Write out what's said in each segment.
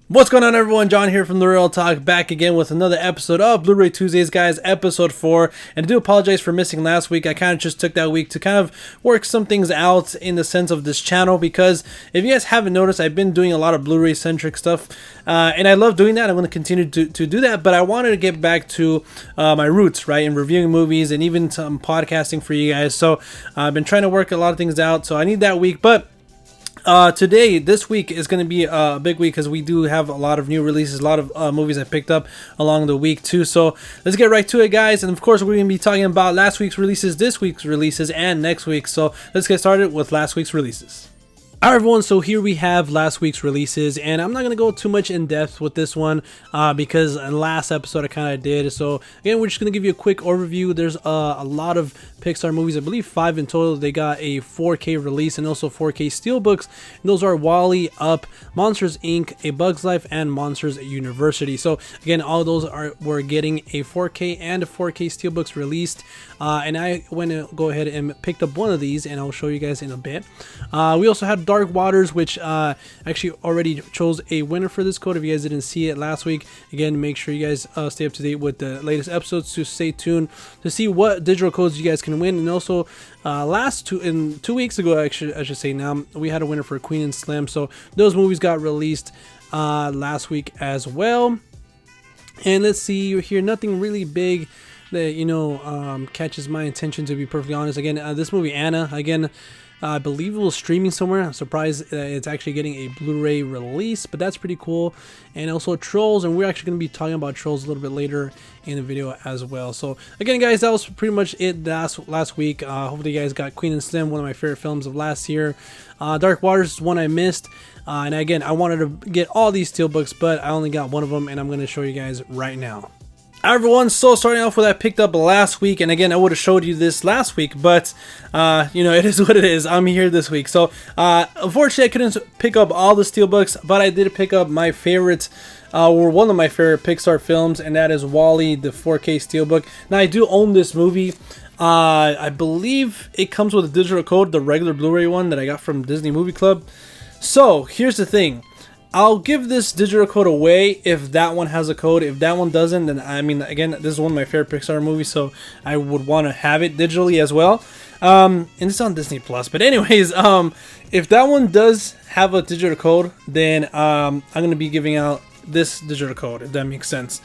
What's going on, everyone? John here from the Real Talk, back again with another episode of Blu-ray Tuesdays, guys, episode 4. And I do apologize for missing last week. I kind of just took that week to kind of work some things out in the sense of this channel, because if you guys haven't noticed, I've been doing a lot of Blu-ray centric stuff, and I love doing that. I'm going to continue to do that, but I wanted to get back to my roots, right, in reviewing movies and even some podcasting for you guys. So I've been trying to work a lot of things out, so I need that week. But this week is going to be a big week because we do have a lot of new releases, a lot of movies I picked up along the week too. So let's get right to it, guys. And of course, we're going to be talking about last week's releases, this week's releases, and next week. So let's get started with last week's releases. Alright, everyone, so here we have last week's releases, and I'm not going to go too much in depth with this one because in last episode I kind of did. So again, we're just going to give you a quick overview. There's a lot of Pixar movies, I believe 5 in total. They got a 4K release and also 4K steelbooks, and those are WallE, Up, Monsters Inc., A Bug's Life, and Monsters University. So again, all of those we're getting a 4K and a 4K steelbooks released, and I went to go ahead and picked up one of these, and I'll show you guys in a bit. We also had Dark Waters, which actually already chose a winner for this code. If you guys didn't see it last week, again, make sure you guys stay up to date with the latest episodes to stay tuned to see what digital codes you guys can win. And also, 2 weeks ago, actually, I should say now, we had a winner for Queen and Slim. So those movies got released last week as well. And let's see here, nothing really big that catches my attention, to be perfectly honest. Again, this movie Anna, again, I believe it was streaming somewhere. I'm surprised it's actually getting a Blu-ray release, but that's pretty cool. And also Trolls, and we're actually going to be talking about Trolls a little bit later in the video as well. So again, guys, that was pretty much it last week. Hopefully you guys got Queen and Slim, one of my favorite films of last year. Dark Waters is one I missed. And again, I wanted to get all these steelbooks, but I only got one of them, and I'm going to show you guys right now. Alright, everyone, so starting off with I picked up last week, and again, I would have showed you this last week, but it is what it is. I'm here this week. So unfortunately, I couldn't pick up all the steelbooks, but I did pick up my favorite, or one of my favorite Pixar films, and that is WallE, the 4K steelbook. Now, I do own this movie. I believe it comes with a digital code, the regular Blu-ray one that I got from Disney Movie Club. So here's the thing. I'll give this digital code away if that one has a code. If that one doesn't, then I mean, again, this is one of my favorite Pixar movies, so I would want to have it digitally as well. And it's on Disney Plus. But anyways, if that one does have a digital code, then I'm going to be giving out this digital code, if that makes sense.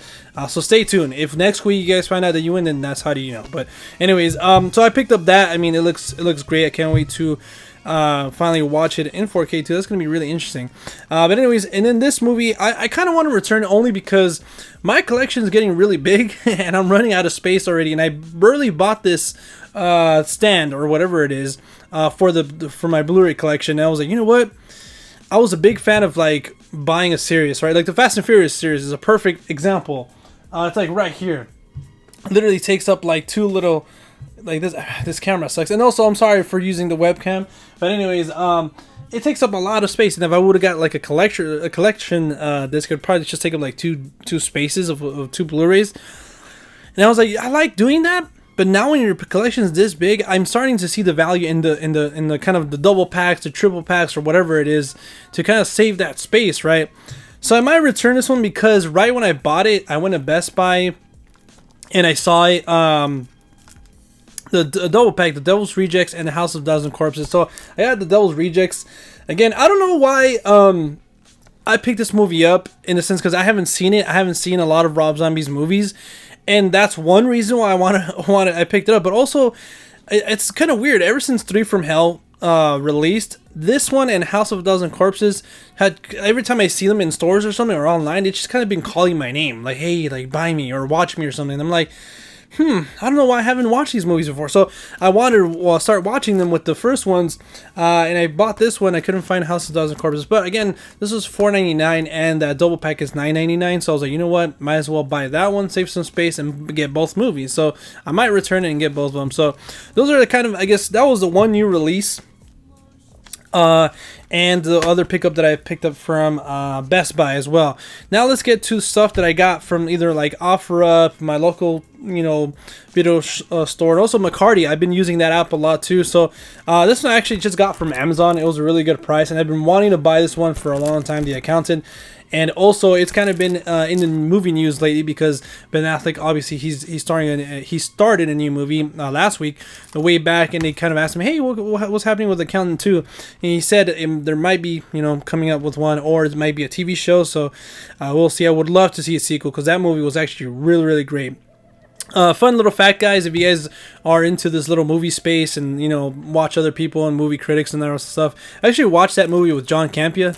So stay tuned. If next week you guys find out that you win, then that's how do you know. But anyways, so I picked up that. I mean, it looks great. I can't wait to finally watch it in 4K too. That's gonna be really interesting. But anyways, and then this movie, I kind of want to return only because my collection is getting really big and I'm running out of space already. And I barely bought this stand or whatever it is for my Blu-ray collection. And I was like, you know what? I was a big fan of like buying a series, right? Like the Fast and Furious series is a perfect example. It's like right here. It literally takes up like two little. Like this camera sucks, and also I'm sorry for using the webcam, but anyways, it takes up a lot of space, and if I would have got like a collection disc, it'd probably just take up like two spaces of two Blu-rays. And I was like, I like doing that, but now when your collection is this big, I'm starting to see the value in the kind of the double packs, the triple packs, or whatever it is, to kind of save that space, right? So I might return this one because right when I bought it, I went to Best Buy and I saw it. The double pack, the Devil's Rejects and the House of Thousand Corpses. So I got the Devil's Rejects. Again, I don't know why I picked this movie up, in a sense, because I haven't seen it. I haven't seen a lot of Rob Zombie's movies, and that's one reason why I picked it up. But also, it's kind of weird. Ever since 3 from Hell released, this one and House of a Thousand Corpses had, every time I see them in stores or something or online, it's just kind of been calling my name, like, hey, like, buy me or watch me or something. And I'm like, I don't know why I haven't watched these movies before. So I wanted to start watching them with the first ones, and I bought this one. I couldn't find House of Thousand Corpses, but again, this was $4.99 and that double pack is $9.99. So I was like, you know what, might as well buy that one, save some space, and get both movies. So I might return it and get both of them. So those are the kind of, I guess that was the one new release. And the other pickup that I picked up from Best Buy as well. Now let's get to stuff that I got from either like OfferUp, my local, video store, and also McCarty. I've been using that app a lot too. So this one I actually just got from Amazon. It was a really good price, and I've been wanting to buy this one for a long time, The Accountant. And also, it's kind of been in the movie news lately because Ben Affleck, obviously, he started a new movie last week, way back, and they kind of asked him, "Hey, what's happening with Accountant 2?" And he said there might be, coming up with one, or it might be a TV show. So we'll see. I would love to see a sequel because that movie was actually really, really great. Fun little fact, guys, if you guys are into this little movie space and, watch other people and movie critics and that stuff. I actually watched that movie with John Campia.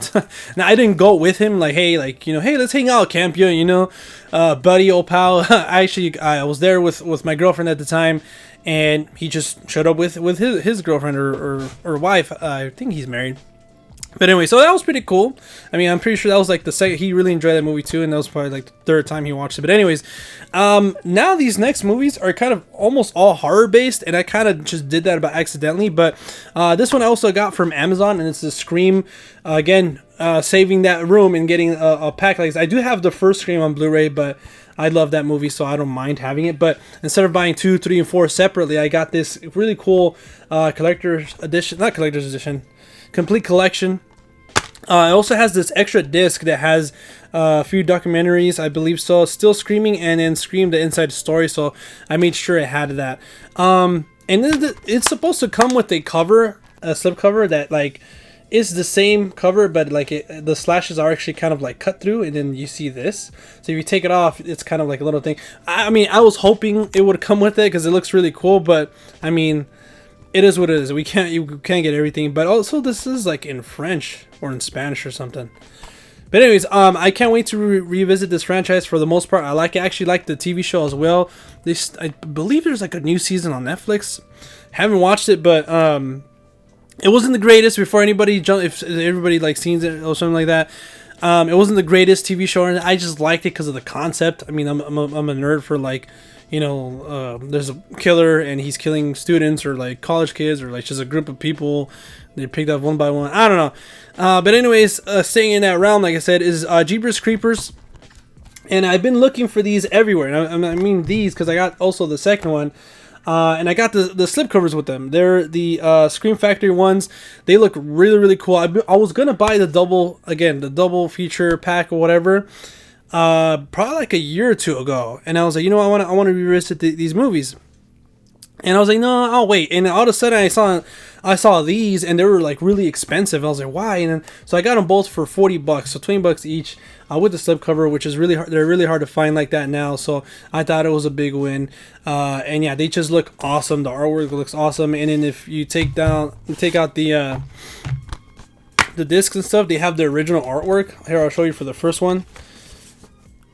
Now, I didn't go with him, hey, let's hang out, Campia, buddy, old pal. I was there with my girlfriend at the time, and he just showed up with his girlfriend or wife. I think he's married. But anyway, so that was pretty cool. I mean, I'm pretty sure that was the second. He really enjoyed that movie too, and that was probably the third time he watched it. But anyways, now these next movies are kind of almost all horror based, and I kind of just did that about accidentally. But this one I also got from Amazon, and it's the Scream. Again, saving that room and getting a pack like this. I do have the first Scream on Blu-ray, but I love that movie, so I don't mind having it. But instead of buying 2, 3, and 4 separately, I got this really cool collector's edition, not collector's edition, complete collection. It also has this extra disc that has a few documentaries, I believe so, Still Screaming and then Scream the Inside Story, so I made sure it had that. And then it's supposed to come with a cover, a slip cover that is the same cover, but the slashes are actually kind of cut through, and then you see this. So if you take it off, it's kind of a little thing. I mean, I was hoping it would come with it because it looks really cool, but I mean, it is what it is. You can't get everything, but also this is in French or in Spanish or something. But anyways, I can't wait to revisit this franchise. For the most part, I actually like the TV show as well. I believe there's a new season on Netflix. Haven't watched it, but it wasn't the greatest. Before anybody if everybody seen it or something like that, it wasn't the greatest TV show, and I just liked it because of the concept. I mean, I'm a nerd for there's a killer and he's killing students or college kids or just a group of people. They're picked up one by one. I don't know. But anyways, staying in that realm, like I said, is Jeepers Creepers. And I've been looking for these everywhere. And I mean these because I got also the second one. And I got the slipcovers with them. They're the Scream Factory ones. They look really, really cool. I was going to buy the double feature pack or whatever. Probably a year or two ago, and I was like, I want to revisit these movies, and I was like, no, I'll wait. And all of a sudden, I saw these, and they were really expensive. I was like, why? And then, so I got them both for $40, so $20 each, with the slipcover, which is really hard. They're really hard to find like that now, so I thought it was a big win. And yeah, they just look awesome. The artwork looks awesome, and then if you take out the discs and stuff, they have the original artwork. Here, I'll show you for the first one.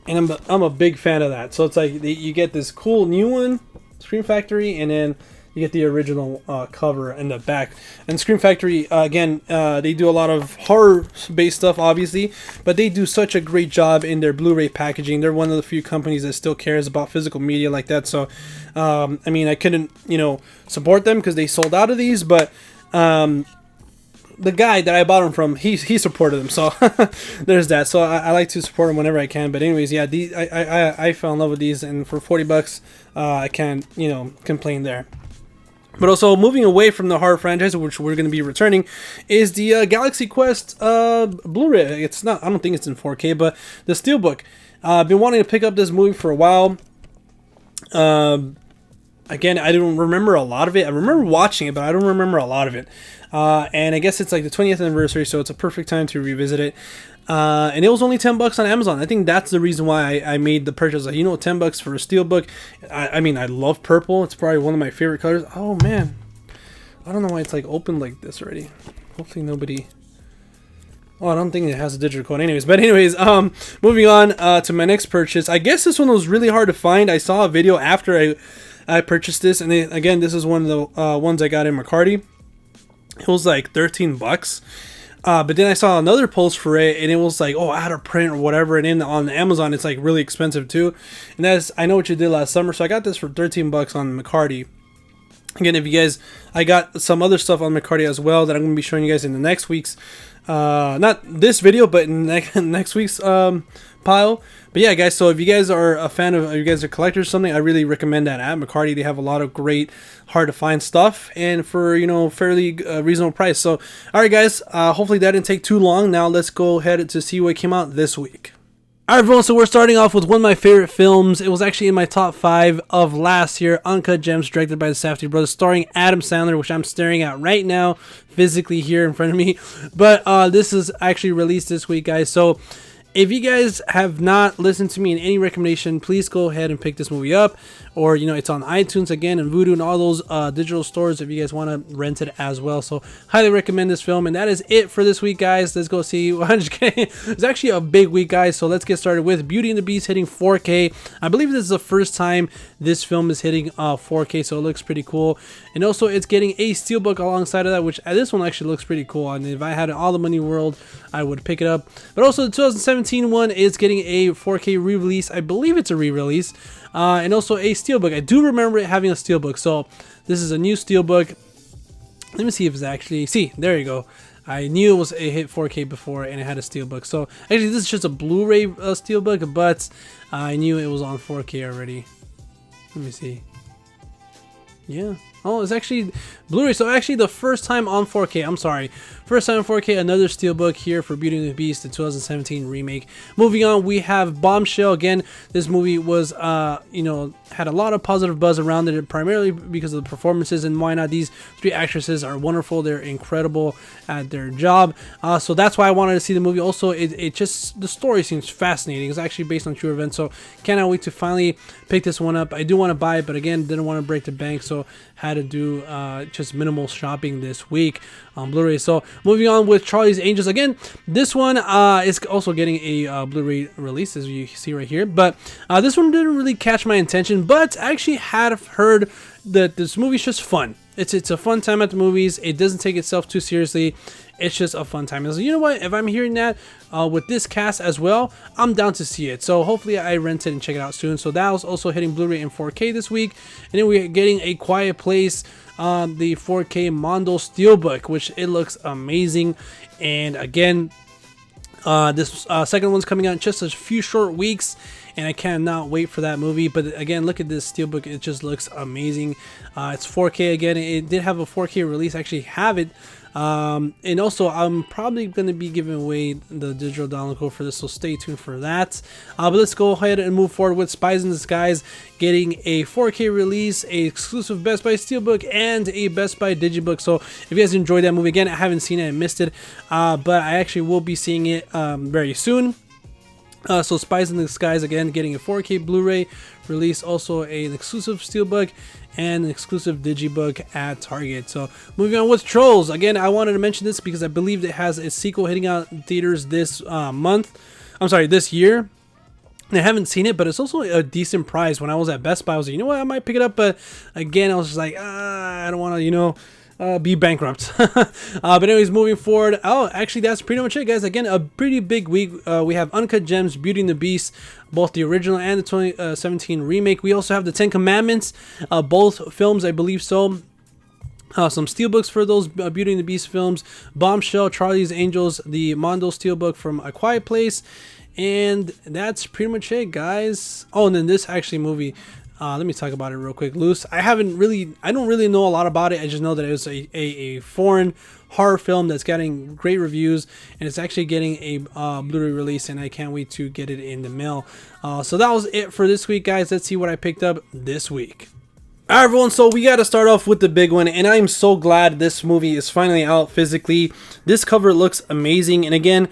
And I'm a big fan of that. So it's you get this cool new one, Scream Factory, and then you get the original cover in the back. And Scream Factory, again, they do a lot of horror-based stuff, obviously, but they do such a great job in their Blu-ray packaging. They're one of the few companies that still cares about physical media like that. So, I mean, I couldn't, support them because they sold out of these, but the guy that I bought them from, he supported them, so there's that. So I like to support them whenever I can. But anyways, yeah, I fell in love with these, and for $40, I can't complain there. But also, moving away from the horror franchise, which we're going to be returning, is the Galaxy Quest Blu-ray. It's not, I don't think it's in 4K, but the Steelbook. I've been wanting to pick up this movie for a while. Again, I don't remember a lot of it. I remember watching it, but I don't remember a lot of it. And I guess it's the 20th anniversary, so it's a perfect time to revisit it. And it was only $10 on Amazon. I think that's the reason why I made the purchase. $10 for a Steelbook. I mean, I love purple. It's probably one of my favorite colors. Oh man, I don't know why it's open like this already. Hopefully nobody. Oh, I don't think it has a digital code. Anyways, moving on to my next purchase. I guess this one was really hard to find. I saw a video after I purchased this, and again, this is one of the ones I got in McCarty. It was $13, but then I saw another post for it, and it was out of print or whatever. And then on Amazon, it's really expensive too. And that's I Know What You Did Last Summer, so I got this for $13 on McCarty. Again, if you guys, I got some other stuff on McCarty as well that I'm going to be showing you guys in the next week's, not this video, but in next week's pile. But yeah, guys, so if you guys are a fan of, you guys are collectors or something, I really recommend that at McCarty. They have a lot of great, hard to find stuff, and for, you know, fairly reasonable price. So, all right, guys, hopefully that didn't take too long. Now let's go ahead to see what came out this week. Alright everyone, so we're starting off with one of my favorite films. It was actually in my top 5 of last year, Uncut Gems, directed by the Safdie brothers, starring Adam Sandler, which I'm staring at right now, physically here in front of me. But this is actually released this week, guys. So if you guys have not listened to me in any recommendation, please go ahead and pick this movie up. Or, you know, it's on iTunes again and Vudu and all those digital stores if you guys want to rent it as well. So highly recommend this film. And that is it for this week, guys. Let's go see. It's actually a big week, guys. So let's get started with Beauty and the Beast hitting 4K. I believe this is the first time this film is hitting 4K, so it looks pretty cool. And also it's getting a steelbook alongside of that, which this one actually looks pretty cool. And if I had all the money in the world, I would pick it up. But also the 2017 one is getting a 4K re-release. I believe it's a re-release. And also a steelbook. I do remember it having a steelbook, so this is a new steelbook. Let me see if it's actually, see, there you go. I knew it was a hit 4K before and it had a steelbook. So actually this is just a Blu-ray steelbook, but I knew it was on 4K already. Let me see. Yeah. Oh, it's actually Blu-ray. So actually the first time on 4K. I'm sorry. First time on 4K. Another steelbook here for Beauty and the Beast, the 2017 remake. Moving on, we have Bombshell. Again, this movie was, you know, had a lot of positive buzz around it, primarily because of the performances. And why not? These 3 actresses are wonderful. They're incredible at their job. So that's why I wanted to see the movie. Also, it just, the story seems fascinating. It's actually based on true events. So cannot wait to finally pick this one up. I do want to buy it, but again, didn't want to break the bank. So had to do just minimal shopping this week on Blu-ray. So moving on with Charlie's Angels. Again, this one is also getting a Blu-ray release, as you see right here. But this one didn't really catch my attention, but I actually had heard that this movie's just fun. It's a fun time at the movies. It doesn't take itself too seriously. It's just a fun time. So you know what? If I'm hearing that with this cast as well, I'm down to see it. So hopefully I rent it and check it out soon. So that was also hitting Blu-ray in 4K this week. And then we're getting A Quiet Place, the 4K Mondo Steelbook, which it looks amazing. And again, this second one's coming out in just a few short weeks, and I cannot wait for that movie. But again, look at this steelbook. It just looks amazing. It's 4K again. It did have a 4K release. I actually have it. And also I'm probably going to be giving away the digital download code for this, so stay tuned for that. But let's go ahead and move forward with Spies in Disguise getting a 4K release, a exclusive Best Buy Steelbook, and a Best Buy Digibook. So if you guys enjoyed that movie, again, I haven't seen it and missed it, but I actually will be seeing it very soon. So Spies in Disguise again getting a 4K Blu-ray release, also an exclusive steelbook and an exclusive digibook at Target. So moving on with Trolls. Again, I wanted to mention this because I believe it has a sequel hitting out in theaters this this year. I haven't seen it, but it's also a decent price. When I was at Best Buy, I was like, you know what, I might pick it up, but again, I was just like, I don't want to, you know, be bankrupt. But anyways, moving forward. Oh, actually, that's pretty much it, guys. Again, a pretty big week. We have Uncut Gems, Beauty and the Beast, both the original and the 2017 remake. We also have the 10 Commandments, both films, I believe so. Some steelbooks for those Beauty and the Beast films. Bombshell, Charlie's Angels, the Mondo steelbook from A Quiet Place. And that's pretty much it, guys. Oh, and then this actually movie. Let me talk about it real quick. Loose. I don't really know a lot about it. I just know that it was a foreign horror film that's getting great reviews, and it's actually getting a Blu-ray release, and I can't wait to get it in the mail. So that was it for this week, guys. Let's see what I picked up this week. Alright everyone, so we got to start off with the big one, and I'm so glad this movie is finally out physically. This cover looks amazing, and again,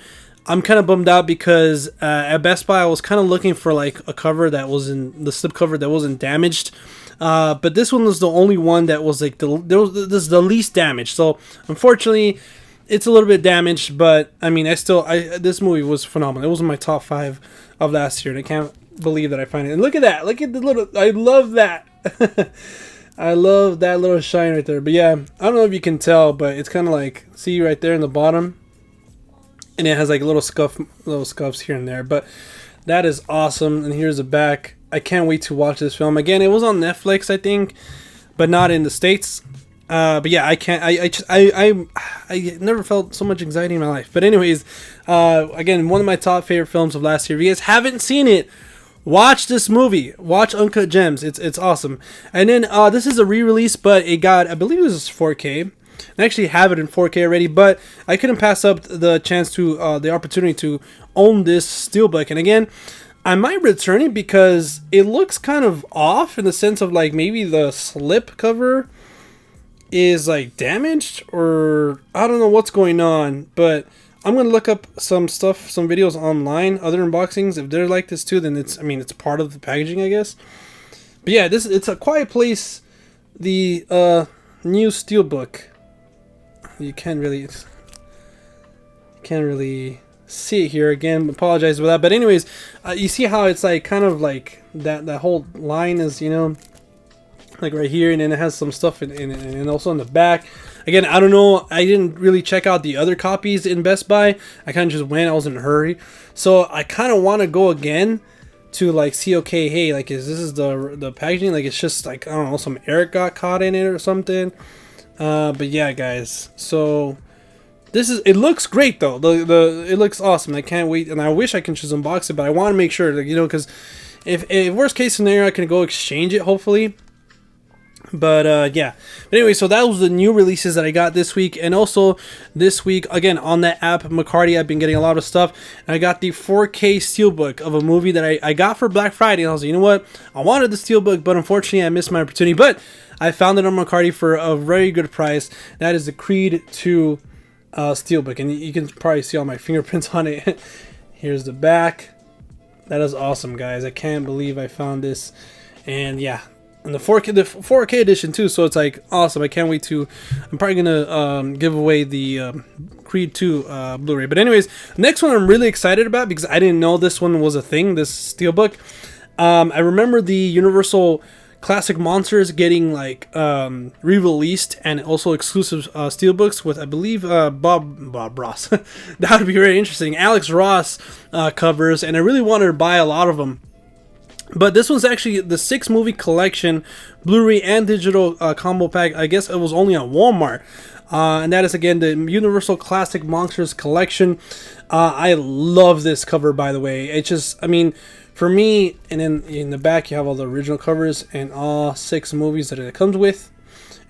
I'm kind of bummed out because at Best Buy I was kind of looking for like a cover that was in the slip cover that wasn't damaged, but this one was the only one that was like this is the least damaged. So unfortunately, it's a little bit damaged, but I mean, this movie was phenomenal. It was in my top 5 of last year, and I can't believe that I find it. And look at that! Look at the little. I love that. I love that little shine right there. But yeah, I don't know if you can tell, but it's kind of like, see right there in the bottom. And it has like little scuffs here and there, but that is awesome. And here's the back. I can't wait to watch this film again. It was on Netflix, I think, but not in the States. But yeah, I can't. I never felt so much anxiety in my life. But anyways, again, one of my top favorite films of last year. If you guys haven't seen it, watch this movie. Watch Uncut Gems. It's awesome. And then this is a re-release, but it got, I believe it was 4K. I actually have it in 4K already, but I couldn't pass up the chance to the opportunity to own this steelbook. And again, I might return it because it looks kind of off in the sense of like maybe the slip cover is like damaged, or I don't know what's going on, but I'm gonna look up some stuff, some videos online, other unboxings. If they're like this too, then it's part of the packaging, I guess. But yeah, it's A Quiet Place, the new steelbook. You can't really see it here again. Apologize for that. But anyways, you see how it's like kind of like that whole line is, you know, like right here, and then it has some stuff in and also on the back. Again, I don't know, I didn't really check out the other copies in Best Buy. I kind of just went, I was in a hurry, so I kind of want to go again to like see, okay, hey, like is the packaging, like it's just like, I don't know, some air got caught in it or something. But yeah, guys, so it looks great though. It looks awesome. I can't wait, and I wish I can just unbox it, but I want to make sure, like, you know, because if worst case scenario, I can go exchange it, hopefully. But yeah, but anyway, so that was the new releases that I got this week. And also this week, again, on that app McCarty, I've been getting a lot of stuff, and I got the 4K steelbook of a movie that I got for Black Friday. And I was like, you know what, I wanted the steelbook, but unfortunately I missed my opportunity, but I found it on McCarty for a very good price. That is the Creed 2 steelbook, and you can probably see all my fingerprints on it. Here's the back. That is awesome, guys. I can't believe I found this. And yeah, and the 4K edition too, so it's like awesome. I can't wait to, I'm probably gonna give away the Creed 2 Blu-ray. But anyways, next one I'm really excited about because I didn't know this one was a thing, this steelbook. I remember the Universal Classic Monsters getting like re-released, and also exclusive steelbooks with, I believe, Bob Ross. That would be very interesting. Alex Ross covers, and I really wanted to buy a lot of them. But this one's actually the 6-movie collection, Blu-ray and digital combo pack. I guess it was only on Walmart. And that is, again, the Universal Classic Monsters collection. I love this cover, by the way. It's just, I mean, for me, and then in the back you have all the original covers and all 6 movies that it comes with,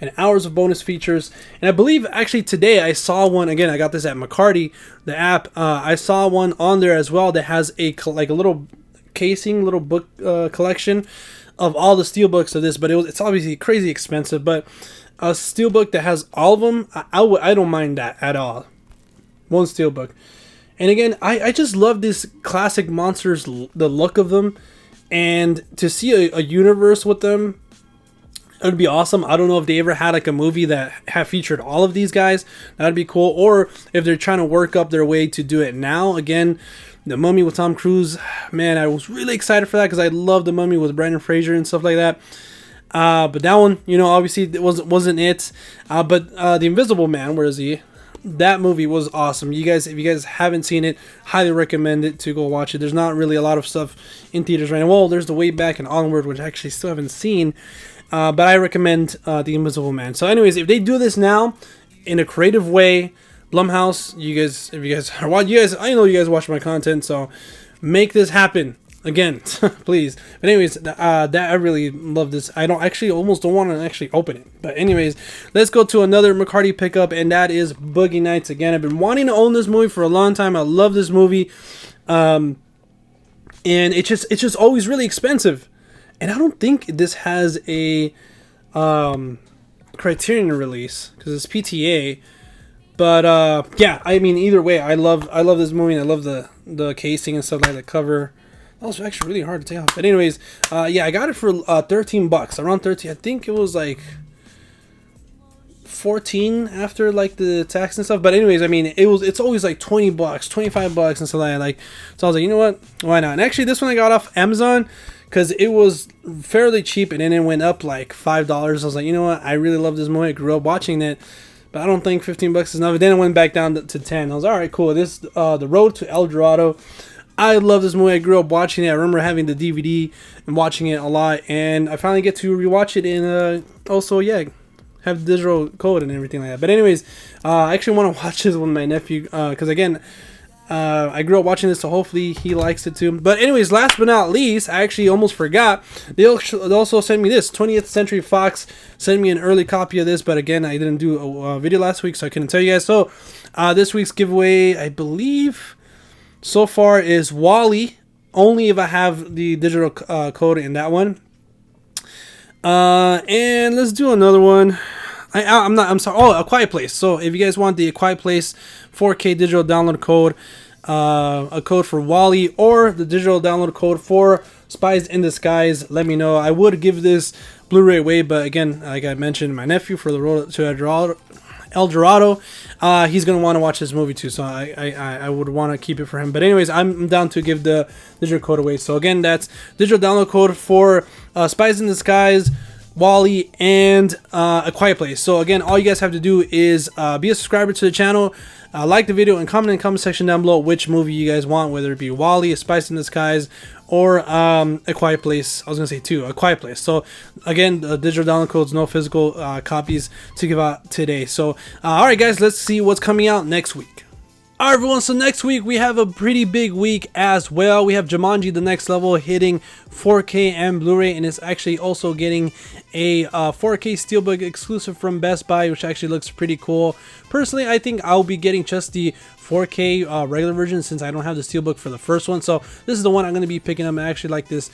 and hours of bonus features. And I believe actually today I saw one, again, I got this at McCarty, the app. I saw one on there as well that has like a little casing, little book collection of all the steelbooks of this, but it's obviously crazy expensive. But a steelbook that has all of them, I don't mind that at all. One steelbook. And again, I just love this classic monsters, the look of them, and to see a universe with them, it would be awesome. I don't know if they ever had like a movie that have featured all of these guys. That'd be cool. Or if they're trying to work up their way to do it now. Again, The Mummy with Tom Cruise, man, I was really excited for that because I love The Mummy with Brendan Fraser and stuff like that. But that one, you know, obviously it wasn't it. But The Invisible Man, where is he? That movie was awesome. You guys, if you guys haven't seen it, highly recommend it to go watch it. There's not really a lot of stuff in theaters right now. Well, there's The Way Back and Onward, which I actually still haven't seen. But I recommend The Invisible Man. So anyways, if they do this now in a creative way, Blumhouse, you guys, if you guys are watching, I know you guys watch my content, so make this happen again, please. But anyways, that I really love this. I almost don't want to actually open it. But anyways, let's go to another McCarty pickup, and that is Boogie Nights. Again, I've been wanting to own this movie for a long time. I love this movie, and it's just always really expensive. And I don't think this has a Criterion release because it's PTA. But yeah, I mean, either way, I love this movie, and I love the casing and stuff like the cover. That was actually really hard to take off. But anyways, yeah, I got it for $13, around 13. I think it was like 14 after like the tax and stuff. But anyways, I mean, it's always like $20, $25 and stuff like that. Like, so I was like, you know what? Why not? And actually, this one I got off Amazon because it was fairly cheap, and then it went up like $5. I was like, you know what? I really love this movie. I grew up watching it. But I don't think $15 is enough. Then it went back down to 10. I was all right, cool. This The Road to El Dorado. I love this movie. I grew up watching it. I remember having the DVD and watching it a lot, and I finally get to rewatch it and also, yeah, have the digital code and everything like that. But anyways, I actually want to watch this with my nephew because again, I grew up watching this, so hopefully he likes it too. But anyways, last but not least, I actually almost forgot. They also sent me this. 20th Century Fox sent me an early copy of this, but again, I didn't do a video last week, so I couldn't tell you guys. So this week's giveaway, I believe, so far is WallE. Only if I have the digital code in that one. And let's do another one. I'm sorry. Oh, A Quiet Place. So if you guys want the A Quiet Place 4K digital download code, a code for WallE, or the digital download code for Spies in Disguise, let me know. I would give this Blu-ray away, but again, like I mentioned, my nephew for the road to El Dorado, he's gonna want to watch this movie too, so I would want to keep it for him. But anyways, I'm down to give the digital code away. So again, that's digital download code for Spies in Disguise, WallE, and A Quiet Place. So again, all you guys have to do is be a subscriber to the channel, like the video, and comment in the comment section down below which movie you guys want, whether it be WallE, Spies in Disguise, or A Quiet Place. I was gonna say two, A Quiet Place. So again, the digital download codes, no physical copies to give out today. So all right, guys, let's see what's coming out next week. Alright everyone, so next week we have a pretty big week as well. We have Jumanji: The Next Level hitting 4K and Blu-ray, and it's actually also getting a 4K Steelbook exclusive from Best Buy, which actually looks pretty cool. Personally, I think I'll be getting just the 4K regular version since I don't have the Steelbook for the first one. So this is the one I'm going to be picking up. I actually like this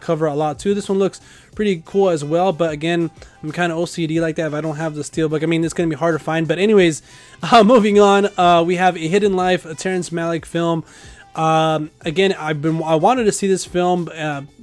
cover a lot too. This one looks pretty cool as well, but again, I'm kind of OCD like that if I don't have the Steelbook. I mean, it's going to be hard to find. But anyways, moving on, we have A Hidden Life, a Terrence Malick film. Again, I wanted to see this film,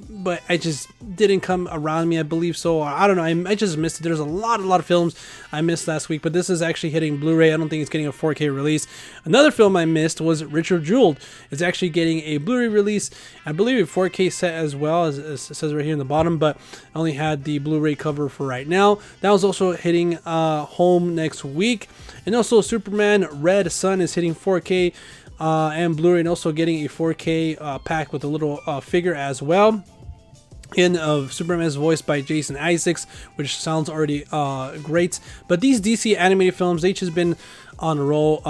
but I just didn't come around me, I believe. So I don't know, I just missed it. There's a lot of films I missed last week, but this is actually hitting Blu-ray. I don't think it's getting a 4K release. Another film I missed was Richard Jewell. It's actually getting a Blu-ray release. I believe a 4K set as well, as it says right here in the bottom, but I only had the Blu-ray cover for right now. That was also hitting home next week. And also Superman Red Sun is hitting 4K and Blu-ray, and also getting a 4K pack with a little figure as well. And Superman is voiced by Jason Isaacs, which sounds already great. But these DC animated films, they've just been on a roll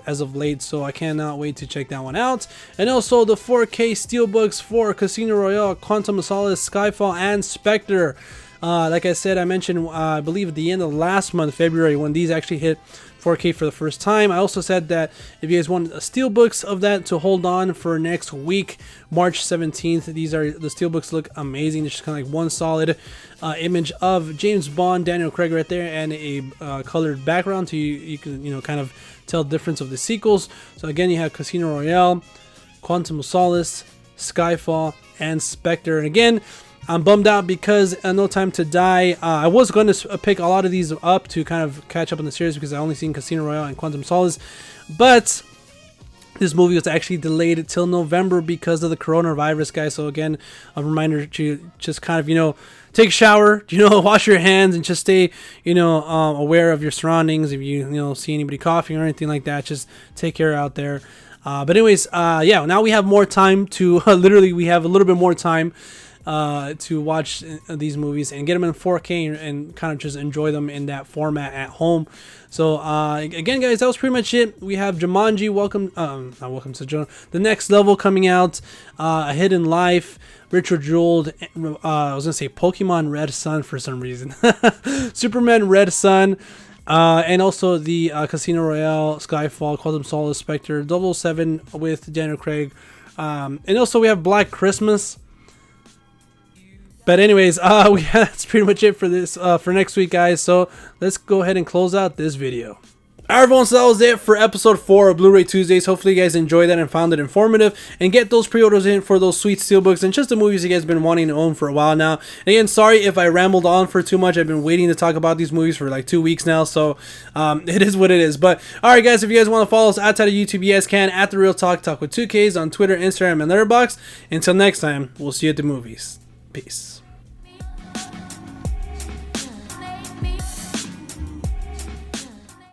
as of late, so I cannot wait to check that one out. And also the 4K Steelbooks for Casino Royale, Quantum of Solace, Skyfall, and Spectre. Like I said, I mentioned, I believe at the end of last month, February, when these actually hit 4K for the first time. I also said that if you guys want steelbooks of that to hold on for next week, March 17th, these are the steelbooks. Look amazing. It's just kind of like one solid image of James Bond, Daniel Craig right there, and a colored background so you can kind of tell the difference of the sequels. So again, you have Casino Royale, Quantum of Solace, Skyfall, and Spectre. And again, I'm bummed out because No Time to Die, I was going to pick a lot of these up to kind of catch up on the series because I only seen Casino Royale and Quantum Solace, but this movie was actually delayed till November because of the coronavirus, guys. So again, a reminder to just kind of, take a shower, wash your hands, and just stay, aware of your surroundings. If you see anybody coughing or anything like that, just take care out there. But anyways, yeah, now we have more time to, literally we have a little bit more time to watch these movies and get them in 4K and kind of just enjoy them in that format at home. So again, guys, that was pretty much it. We have Jumanji, not Welcome to Jungle, The Next Level coming out, A Hidden Life, Richard Jewell, I was gonna say Pokemon Red Sun for some reason, Superman Red Sun, and also the Casino Royale, Skyfall, Quantum Solace, Spectre, 007 with Daniel Craig, and also we have Black Christmas. But anyways, that's pretty much it for this for next week, guys. So let's go ahead and close out this video. Alright everyone, so that was it for episode 4 of Blu-ray Tuesdays. Hopefully you guys enjoyed that and found it informative, and get those pre-orders in for those sweet steelbooks and just the movies you guys have been wanting to own for a while now. And again, sorry if I rambled on for too much. I've been waiting to talk about these movies for like 2 weeks now, so it is what it is. But alright guys, if you guys want to follow us outside of YouTube, you guys can at The Real Talk with 2Ks on Twitter, Instagram, and Letterboxd. Until next time, we'll see you at the movies. Peace.